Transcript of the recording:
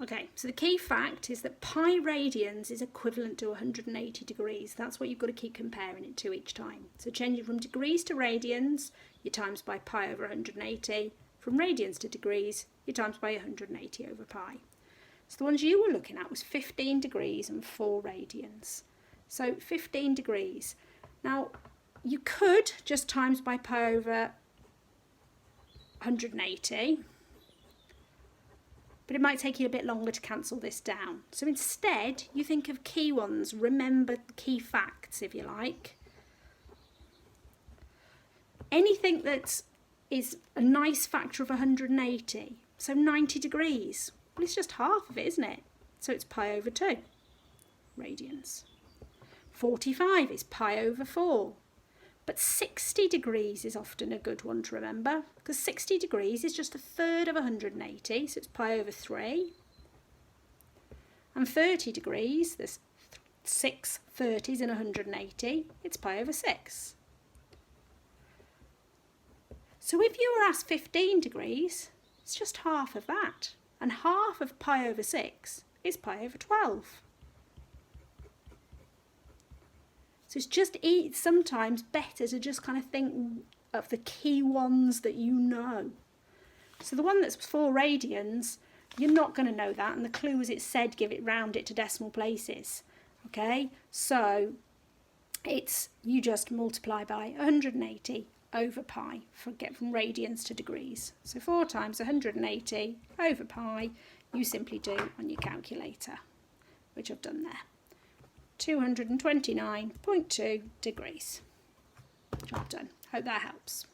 Okay, so the key fact is that pi radians is equivalent to 180 degrees. That's what you've got to keep comparing it to each time. So changing from degrees to radians, you times by pi over 180. From radians to degrees, you times by 180 over pi. So the ones you were looking at was 15 degrees and 4 radians. So 15 degrees. Now, you could just times by pi over 180. But it might take you a bit longer to cancel this down. So instead, you think of key ones, remember key facts if you like. Anything that is a nice factor of 180, so 90 degrees, well it's just half of it, isn't it? So it's pi over 2 radians. 45 is pi over 4. But 60 degrees is often a good one to remember, because 60 degrees is just a third of 180, so it's pi over 3. And 30 degrees, there's 6 30s in 180, it's pi over 6. So if you were asked 15 degrees, it's just half of that. And half of pi over 6 is pi over 12. So it's just sometimes better to just kind of think of the key ones that you know. So the one that's 4 radians, you're not going to know that, and the clue as it said, give it round it to decimal places. Okay, so it's you just multiply by 180 over pi, get from radians to degrees. So 4 times 180 over pi, you simply do on your calculator, which I've done there. 229.2 degrees. Job done. Hope that helps.